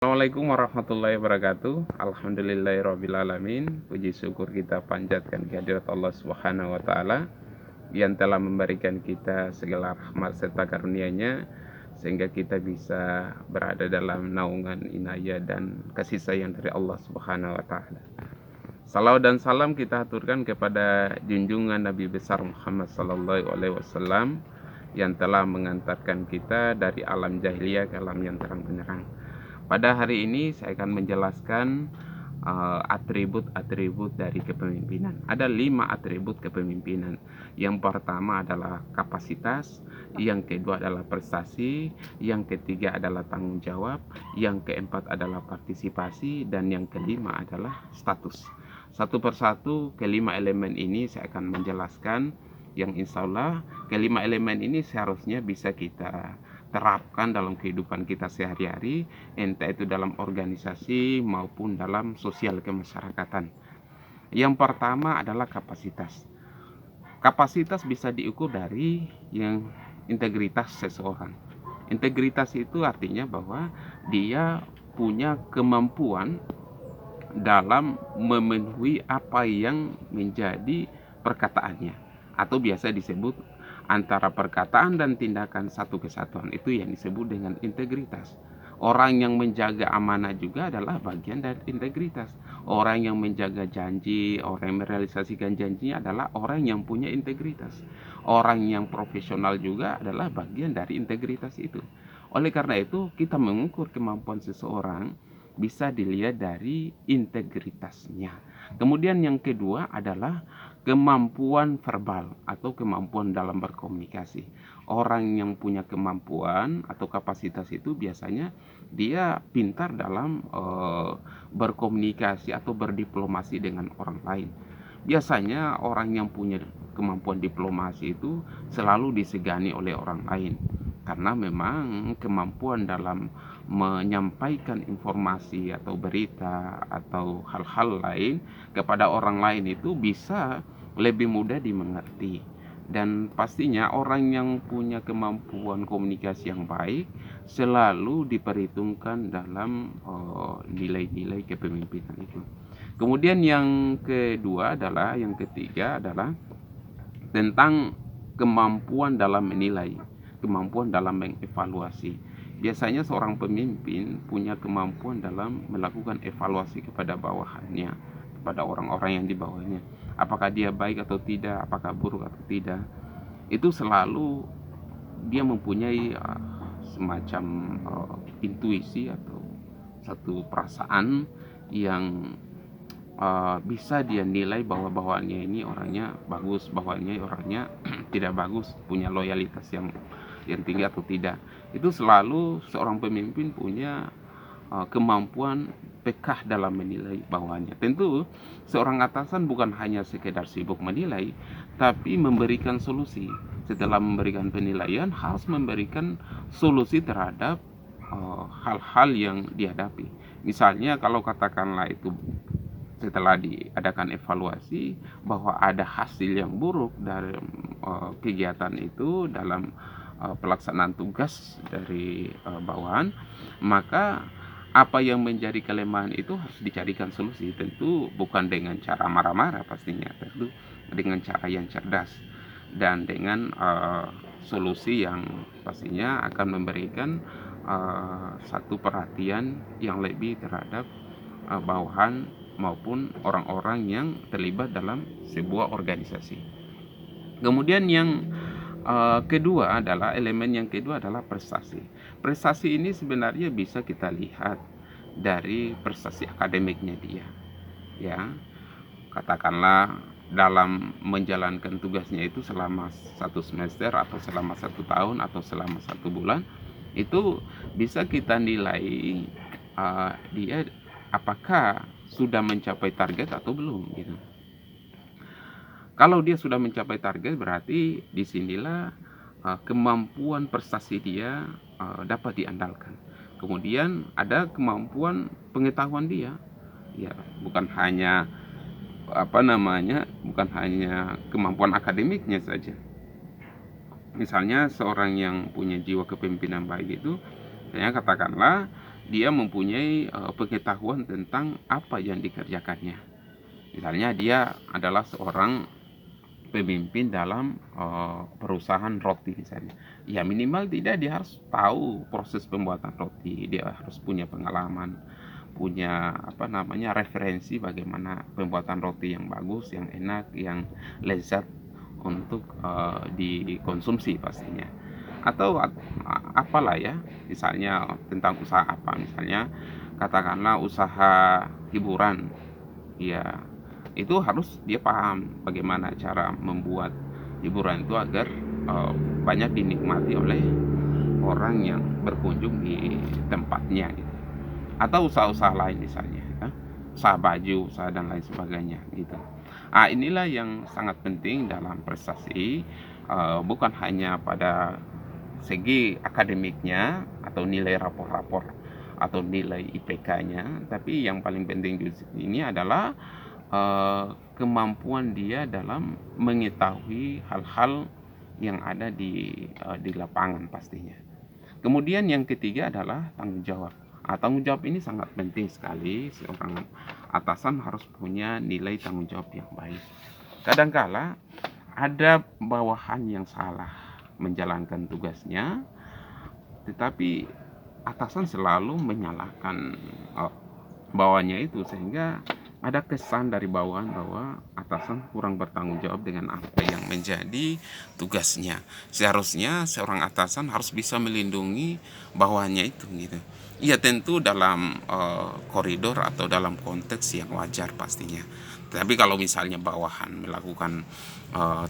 Assalamualaikum warahmatullahi wabarakatuh. Alhamdulillahirrabbilalamin. Puji syukur kita panjatkan kehadirat Allah Subhanahu wa Ta'ala yang telah memberikan kita segala rahmat serta karunia-Nya sehingga kita bisa berada dalam naungan inayah dan kasih sayang dari Allah Subhanahu wa Ta'ala. Salawat dan salam kita aturkan kepada junjungan Nabi besar Muhammad sallallahu alaihi wasallam yang telah mengantarkan kita dari alam jahiliyah ke alam yang terang benderang. Pada hari ini saya akan menjelaskan atribut-atribut dari kepemimpinan. Ada 5 atribut kepemimpinan. Yang pertama adalah kapasitas, yang kedua adalah prestasi, yang ketiga adalah tanggung jawab, yang keempat adalah partisipasi, dan yang kelima adalah status. Satu persatu kelima elemen ini saya akan menjelaskan, yang insya Allah kelima elemen ini seharusnya bisa kita terapkan dalam kehidupan kita sehari-hari, entah itu dalam organisasi maupun dalam sosial kemasyarakatan. Yang pertama adalah kapasitas. Kapasitas bisa diukur dari yang integritas seseorang. Integritas itu artinya bahwa dia punya kemampuan dalam memenuhi apa yang menjadi perkataannya, atau biasa disebut antara perkataan dan tindakan satu kesatuan, itu yang disebut dengan integritas. Orang yang menjaga amanah juga adalah bagian dari integritas. Orang yang menjaga janji, orang yang merealisasikan janjinya adalah orang yang punya integritas. Orang yang profesional juga adalah bagian dari integritas itu. Oleh karena itu, kita mengukur kemampuan seseorang bisa dilihat dari integritasnya. Kemudian yang kedua adalah kemampuan verbal atau kemampuan dalam berkomunikasi. Orang yang punya kemampuan atau kapasitas itu biasanya dia pintar dalam berkomunikasi atau berdiplomasi dengan orang lain. Biasanya orang yang punya kemampuan diplomasi itu selalu disegani oleh orang lain, karena memang kemampuan dalam menyampaikan informasi atau berita atau hal-hal lain kepada orang lain itu bisa lebih mudah dimengerti. Dan pastinya orang yang punya kemampuan komunikasi yang baik selalu diperhitungkan dalam nilai-nilai kepemimpinan itu. Kemudian yang ketiga adalah tentang kemampuan dalam menilai, kemampuan dalam mengevaluasi. Biasanya seorang pemimpin punya kemampuan dalam melakukan evaluasi kepada bawahannya, kepada orang-orang yang di bawahnya. Apakah dia baik atau tidak, apakah buruk atau tidak. Itu selalu dia mempunyai semacam intuisi atau satu perasaan yang bisa dia nilai bahwa bawahannya ini orangnya bagus, bawahannya orangnya tidak bagus, punya loyalitas yang tinggi atau tidak. Itu selalu seorang pemimpin punya kemampuan pekah dalam menilai bawahannya. Tentu seorang atasan bukan hanya sekedar sibuk menilai, tapi memberikan solusi. Setelah memberikan penilaian, harus memberikan solusi terhadap hal-hal yang dihadapi. Misalnya kalau katakanlah itu setelah diadakan evaluasi bahwa ada hasil yang buruk dari kegiatan itu dalam pelaksanaan tugas dari bawahan, maka apa yang menjadi kelemahan itu harus dicarikan solusi. Tentu bukan dengan cara marah-marah, pastinya tentu dengan cara yang cerdas dan dengan solusi yang pastinya akan memberikan satu perhatian yang lebih terhadap bawahan maupun orang-orang yang terlibat dalam sebuah organisasi. Kemudian yang elemen yang kedua adalah prestasi. Prestasi ini sebenarnya bisa kita lihat dari prestasi akademiknya dia. Ya, katakanlah dalam menjalankan tugasnya itu selama 1 semester atau selama 1 tahun atau selama 1 bulan, itu bisa kita nilai dia apakah sudah mencapai target atau belum gitu. Kalau dia sudah mencapai target, berarti disinilah kemampuan prestasi dia dapat diandalkan. Kemudian ada kemampuan pengetahuan dia, ya bukan hanya bukan hanya kemampuan akademiknya saja. Misalnya seorang yang punya jiwa kepemimpinan baik itu, ya katakanlah dia mempunyai pengetahuan tentang apa yang dikerjakannya. Misalnya dia adalah seorang pemimpin dalam perusahaan roti misalnya, ya minimal tidak dia harus tahu proses pembuatan roti, dia harus punya pengalaman, punya referensi bagaimana pembuatan roti yang bagus, yang enak, yang lezat untuk dikonsumsi pastinya. Atau apalah ya, misalnya tentang usaha apa, misalnya katakanlah usaha hiburan, ya itu harus dia paham bagaimana cara membuat hiburan itu agar banyak dinikmati oleh orang yang berkunjung di tempatnya gitu. Atau usaha-usaha lain misalnya ya, usaha baju, usaha dan lain sebagainya gitu. Inilah yang sangat penting dalam prestasi, bukan hanya pada segi akademiknya atau nilai rapor-rapor atau nilai IPK-nya, tapi yang paling penting di sini adalah kemampuan dia dalam mengetahui hal-hal yang ada di lapangan pastinya. Kemudian yang ketiga adalah tanggung jawab. Tanggung jawab ini sangat penting sekali. Seorang atasan harus punya nilai tanggung jawab yang baik. Kadangkala ada bawahan yang salah menjalankan tugasnya, tetapi atasan selalu menyalahkan bawahannya itu, sehingga ada kesan dari bawahan bahwa atasan kurang bertanggung jawab dengan apa yang menjadi tugasnya. Seharusnya seorang atasan harus bisa melindungi bawahannya itu gitu. Ya tentu dalam koridor atau dalam konteks yang wajar pastinya. Tapi kalau misalnya bawahan melakukan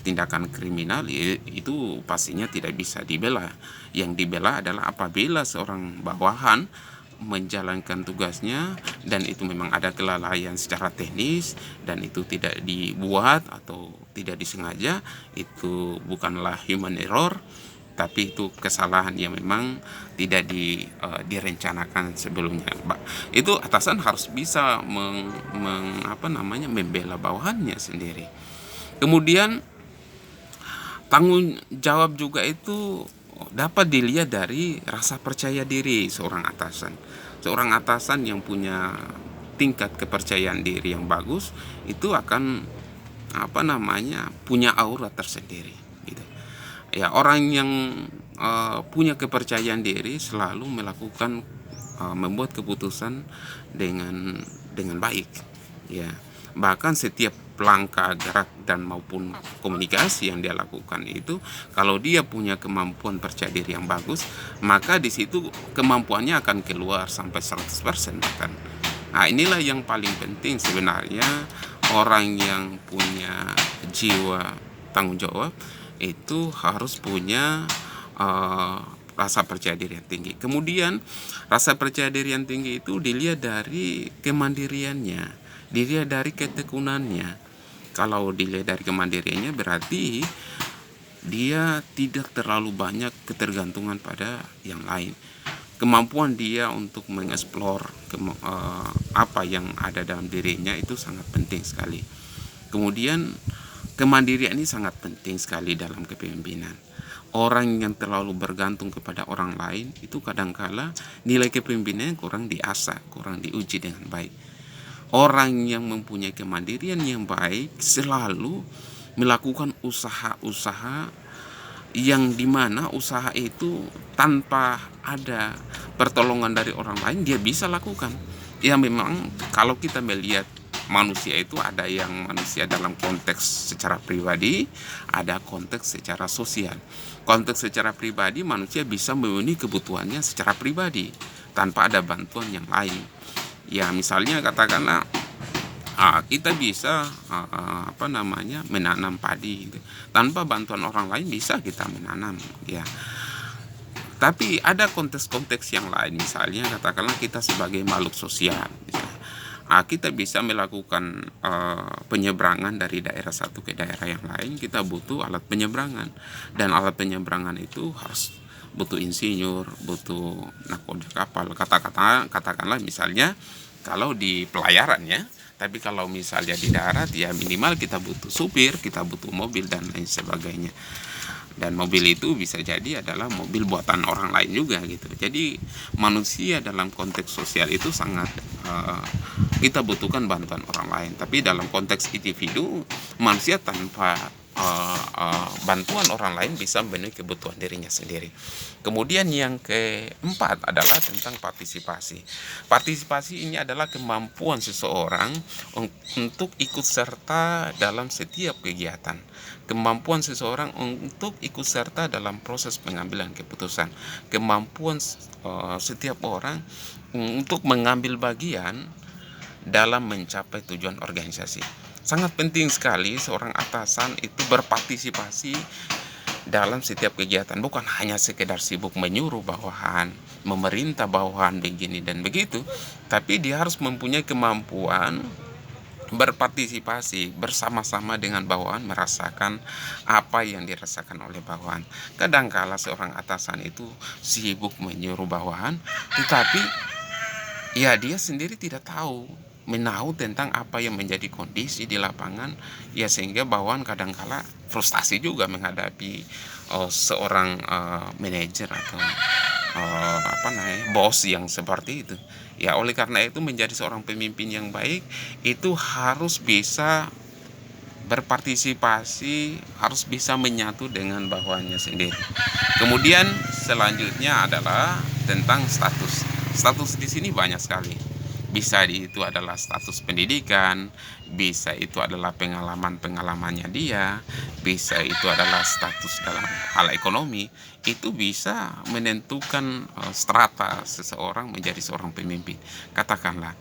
tindakan kriminal, itu pastinya tidak bisa dibela. Yang dibela adalah apabila seorang bawahan menjalankan tugasnya dan itu memang ada kelalaian secara teknis dan itu tidak dibuat atau tidak disengaja, itu bukanlah human error, tapi itu kesalahan yang memang tidak direncanakan sebelumnya. Itu atasan harus bisa membela bawahannya sendiri. Kemudian tanggung jawab juga itu dapat dilihat dari rasa percaya diri seorang atasan. Seorang atasan yang punya tingkat kepercayaan diri yang bagus itu akan punya aura tersendiri gitu. Ya, orang yang punya kepercayaan diri selalu melakukan membuat keputusan dengan baik ya. Bahkan setiap langkah gerak dan maupun komunikasi yang dia lakukan itu, kalau dia punya kemampuan percaya diri yang bagus, maka di situ kemampuannya akan keluar sampai 100% bahkan. Inilah yang paling penting sebenarnya. Orang yang punya jiwa tanggung jawab itu harus punya rasa percaya diri yang tinggi. Kemudian rasa percaya diri yang tinggi itu dilihat dari kemandiriannya, dilihat dari ketekunannya. Kalau dilihat dari kemandiriannya berarti dia tidak terlalu banyak ketergantungan pada yang lain. Kemampuan dia untuk mengeksplor apa yang ada dalam dirinya itu sangat penting sekali. Kemudian kemandirian ini sangat penting sekali dalam kepemimpinan. Orang yang terlalu bergantung kepada orang lain itu kadangkala nilai kepemimpinannya kurang diasah, kurang diuji dengan baik. Orang yang mempunyai kemandirian yang baik selalu melakukan usaha-usaha yang dimana usaha itu tanpa ada pertolongan dari orang lain dia bisa lakukan. Ya memang kalau kita melihat manusia itu ada yang manusia dalam konteks secara pribadi, ada konteks secara sosial. Konteks secara pribadi manusia bisa memenuhi kebutuhannya secara pribadi tanpa ada bantuan yang lain. Ya misalnya katakanlah kita bisa menanam padi gitu. Tanpa bantuan orang lain bisa kita menanam ya. Tapi ada konteks-konteks yang lain, misalnya katakanlah kita sebagai makhluk sosial kita bisa melakukan penyeberangan dari daerah satu ke daerah yang lain. Kita butuh alat penyeberangan, dan alat penyeberangan itu harus butuh insinyur, butuh nakoda kapal. Katakanlah misalnya kalau di pelayaran ya. Tapi kalau misalnya di darat ya minimal kita butuh supir, kita butuh mobil dan lain sebagainya. dan mobil itu bisa jadi adalah mobil buatan orang lain juga gitu. Jadi manusia dalam konteks sosial itu sangat kita butuhkan bantuan orang lain, tapi dalam konteks individu, manusia tanpa bantuan orang lain bisa memenuhi kebutuhan dirinya sendiri. Kemudian yang keempat adalah tentang partisipasi. Partisipasi ini adalah kemampuan seseorang untuk ikut serta dalam setiap kegiatan. Kemampuan seseorang untuk ikut serta dalam proses pengambilan keputusan. Kemampuan setiap orang untuk mengambil bagian dalam mencapai tujuan organisasi. Sangat penting sekali seorang atasan itu berpartisipasi dalam setiap kegiatan, bukan hanya sekedar sibuk menyuruh bawahan, memerintah bawahan begini dan begitu, tapi dia harus mempunyai kemampuan berpartisipasi bersama-sama dengan bawahan, merasakan apa yang dirasakan oleh bawahan. Kadangkala seorang atasan itu sibuk menyuruh bawahan, tetapi ya dia sendiri tidak tahu menahu tentang apa yang menjadi kondisi di lapangan, ya sehingga bawahan kadangkala frustasi juga menghadapi seorang manajer atau bos yang seperti itu. Ya oleh karena itu menjadi seorang pemimpin yang baik itu harus bisa berpartisipasi, harus bisa menyatu dengan bawahannya sendiri. Kemudian selanjutnya adalah tentang status. Status di sini banyak sekali. Bisa itu adalah status pendidikan, bisa itu adalah pengalamannya dia, bisa itu adalah status dalam hal ekonomi. Itu bisa menentukan strata seseorang menjadi seorang pemimpin. Katakanlah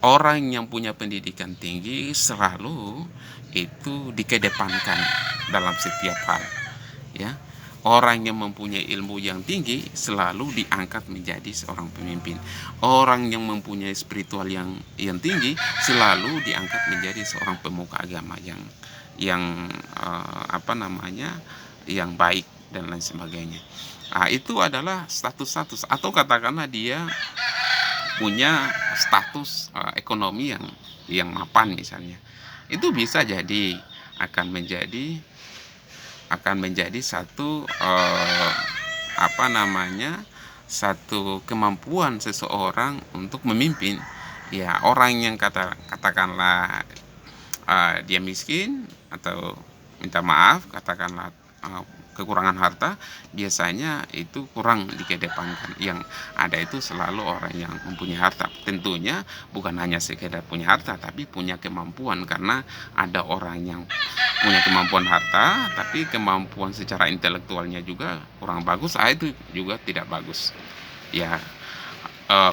orang yang punya pendidikan tinggi selalu itu dikedepankan dalam setiap hal, ya. Orang yang mempunyai ilmu yang tinggi selalu diangkat menjadi seorang pemimpin. Orang yang mempunyai spiritual yang tinggi selalu diangkat menjadi seorang pemuka agama yang yang baik dan lain sebagainya. Itu adalah status-status, atau katakanlah dia punya status ekonomi yang mapan misalnya. Itu bisa jadi akan menjadi satu satu kemampuan seseorang untuk memimpin. Ya orang yang katakanlah dia miskin atau minta maaf katakanlah kekurangan harta, biasanya itu kurang dikedepankan. Yang ada itu selalu orang yang mempunyai harta. Tentunya bukan hanya sekedar punya harta, tapi punya kemampuan. Karena ada orang yang punya kemampuan harta, tapi kemampuan secara intelektualnya juga kurang bagus, itu juga tidak bagus. Ya,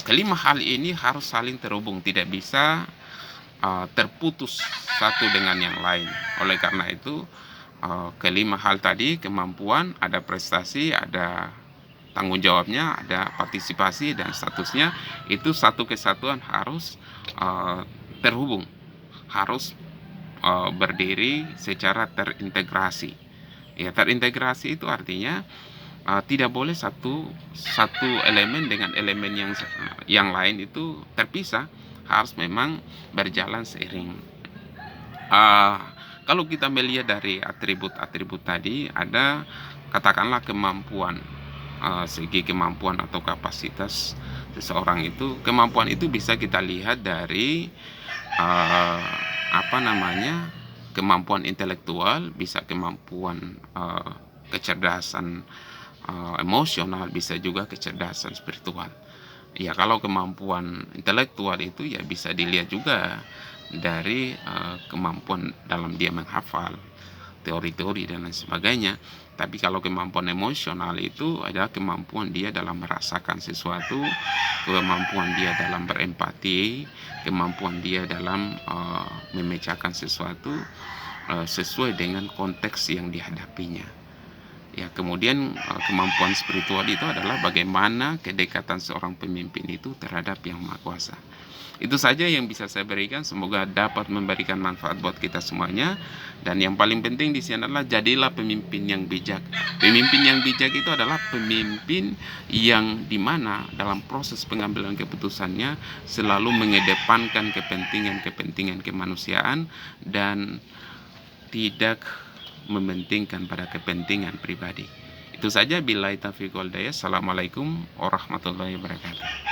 kelima hal ini harus saling terhubung, tidak bisa terputus satu dengan yang lain. Oleh karena itu kelima hal tadi, kemampuan, ada prestasi, ada tanggung jawabnya, ada partisipasi dan statusnya, itu satu kesatuan harus terhubung, harus berdiri secara terintegrasi. Ya, terintegrasi itu artinya tidak boleh satu elemen dengan elemen yang lain itu terpisah, harus memang berjalan seiring. Kalau kita melihat dari atribut-atribut tadi, ada katakanlah kemampuan, segi kemampuan atau kapasitas seseorang itu. Kemampuan itu bisa kita lihat dari kemampuan intelektual, bisa kemampuan kecerdasan emosional, bisa juga kecerdasan spiritual. Ya kalau kemampuan intelektual itu ya bisa dilihat juga dari kemampuan dalam dia menghafal teori-teori dan lain sebagainya. Tapi kalau kemampuan emosional itu adalah kemampuan dia dalam merasakan sesuatu, kemampuan dia dalam berempati, kemampuan dia dalam memecahkan sesuatu sesuai dengan konteks yang dihadapinya. Ya, kemudian kemampuan spiritual itu adalah bagaimana kedekatan seorang pemimpin itu terhadap Yang Maha Kuasa. Itu saja yang bisa saya berikan, semoga dapat memberikan manfaat buat kita semuanya. Dan yang paling penting di sini adalah jadilah pemimpin yang bijak. Pemimpin yang bijak itu adalah pemimpin yang dimana dalam proses pengambilan keputusannya selalu mengedepankan kepentingan kemanusiaan dan tidak mementingkan pada kepentingan pribadi. Itu saja, billahi taufiq wal hidayah. Assalamualaikum warahmatullahi wabarakatuh.